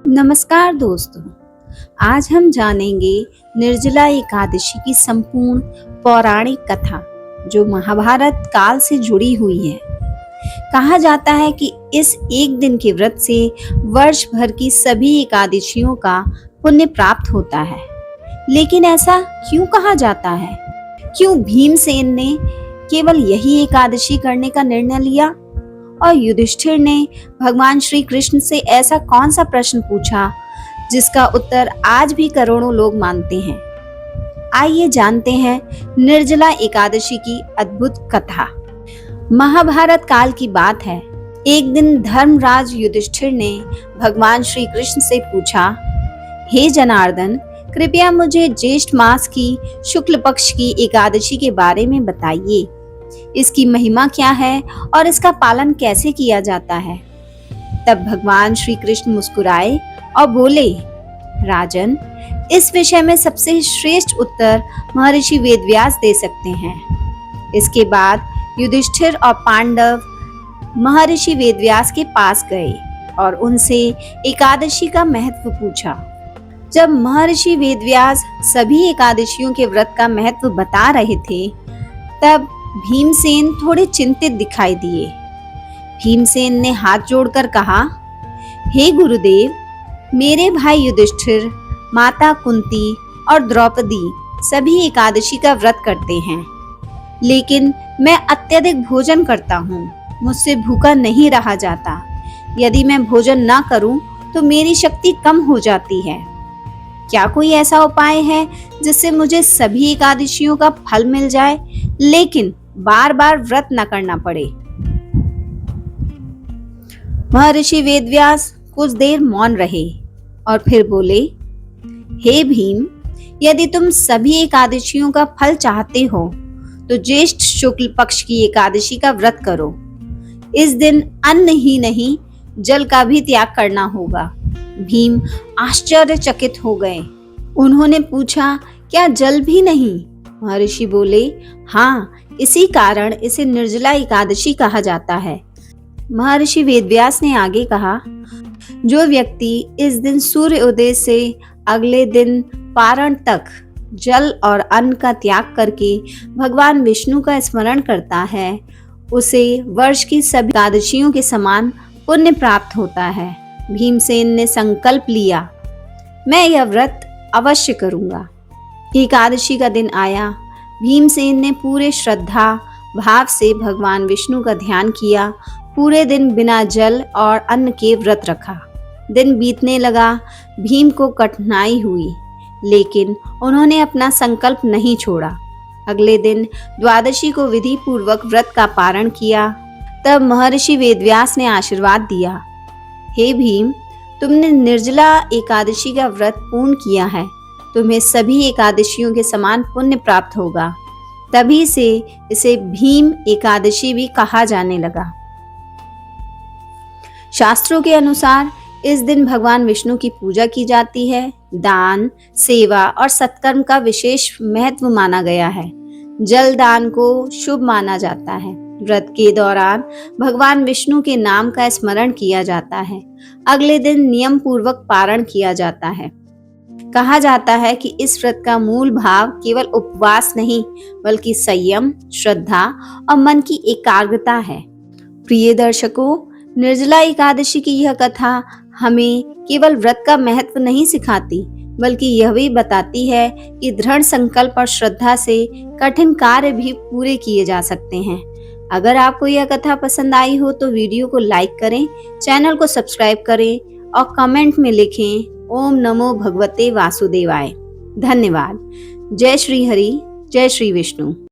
नमस्कार दोस्तों, आज हम जानेंगे निर्जला एकादशी की संपूर्ण पौराणिक कथा जो महाभारत काल से जुड़ी हुई है। कहा जाता है कि इस एक दिन के व्रत से वर्ष भर की सभी एकादशियों का पुण्य प्राप्त होता है। लेकिन ऐसा क्यों कहा जाता है? क्यों भीमसेन ने केवल यही एकादशी करने का निर्णय लिया और युधिष्ठिर ने भगवान श्री कृष्ण से ऐसा कौन सा प्रश्न पूछा जिसका उत्तर आज भी करोड़ों लोग मानते हैं। आइए जानते हैं निर्जला एकादशी की अद्भुत कथा। महाभारत काल की बात है। एक दिन धर्मराज युधिष्ठिर ने भगवान श्री कृष्ण से पूछा, हे जनार्दन, कृपया मुझे ज्येष्ठ मास की शुक्ल पक्ष की एकादशी के बारे में बताइए। इसकी महिमा क्या है और इसका पालन कैसे किया जाता है? तब भगवान श्री कृष्ण मुस्कुराए और बोले, राजन, इस विषय में सबसे श्रेष्ठ उत्तर महर्षि वेदव्यास दे सकते हैं। इसके बाद युधिष्ठिर और पांडव महर्षि वेदव्यास के पास गए और उनसे एकादशी का महत्व पूछा। जब महर्षि वेदव्यास सभी एकादशियों के व्रत का महत्व बता रहे थे, तब भीमसेन थोड़े चिंतित दिखाई दिए। भीमसेन ने हाथ जोड़कर कहा, हे गुरुदेव, मेरे भाई युधिष्ठिर, माता कुंती और द्रौपदी सभी एकादशी का व्रत करते हैं, लेकिन मैं अत्यधिक भोजन करता हूँ। मुझसे भूखा नहीं रहा जाता। यदि मैं भोजन ना करूँ तो मेरी शक्ति कम हो जाती है। क्या कोई ऐसा उपाय है जिससे मुझे सभी एकादशियों का फल मिल जाए, लेकिन बार बार व्रत न करना पड़े? महर्षि वेदव्यास कुछ देर मौन रहे और फिर बोले, हे भीम, यदि तुम सभी एकादशियों का फल चाहते हो तो ज्येष्ठ शुक्ल पक्ष की एकादशी का व्रत करो। इस दिन अन्न ही नहीं, जल का भी त्याग करना होगा। भीम आश्चर्यचकित हो गए। उन्होंने पूछा, क्या जल भी नहीं? महर्षि बोले, हाँ, इसी कारण इसे निर्जला एकादशी कहा जाता है। महर्षि वेदव्यास ने आगे कहा, जो व्यक्ति इस दिन सूर्य उदय से अगले दिन पारण तक जल और अन्न का त्याग करके भगवान विष्णु का स्मरण करता है, उसे वर्ष की सभी एकादशियों के समान पुण्य प्राप्त होता है। भीमसेन ने संकल्प लिया, मैं यह व्रत अवश्य करूंगा। एकादशी का दिन आया। भीमसेन ने पूरे श्रद्धा भाव से भगवान विष्णु का ध्यान किया। पूरे दिन बिना जल और अन्न के व्रत रखा। दिन बीतने लगा। भीम को कठिनाई हुई, लेकिन उन्होंने अपना संकल्प नहीं छोड़ा। अगले दिन द्वादशी को विधि पूर्वक व्रत का पारण किया। तब महर्षि वेदव्यास ने आशीर्वाद दिया, हे भीम, तुमने निर्जला एकादशी का व्रत पूर्ण किया है। तुम्हें सभी एकादशियों के समान पुण्य प्राप्त होगा। तभी से इसे भीम एकादशी भी कहा जाने लगा। शास्त्रों के अनुसार इस दिन भगवान विष्णु की पूजा की जाती है। दान, सेवा और सत्कर्म का विशेष महत्व माना गया है। जल दान को शुभ माना जाता है। व्रत के दौरान भगवान विष्णु के नाम का स्मरण किया जाता है। अगले दिन नियम पूर्वक पारण किया जाता है। कहा जाता है कि इस व्रत का मूल भाव केवल उपवास नहीं, बल्कि संयम, श्रद्धा और मन की एकाग्रता है। प्रिय दर्शकों, निर्जला एकादशी की यह कथा हमें केवल व्रत का महत्व नहीं सिखाती, बल्कि यह भी बताती है कि दृढ़ संकल्प और श्रद्धा से कठिन कार्य भी पूरे किए जा सकते हैं। अगर आपको यह कथा पसंद आई हो तो वीडियो को लाइक करें, चैनल को सब्सक्राइब करें और कमेंट में लिखें, ओम नमो भगवते वासुदेवाय। धन्यवाद। जय श्री हरि, जय श्री विष्णु।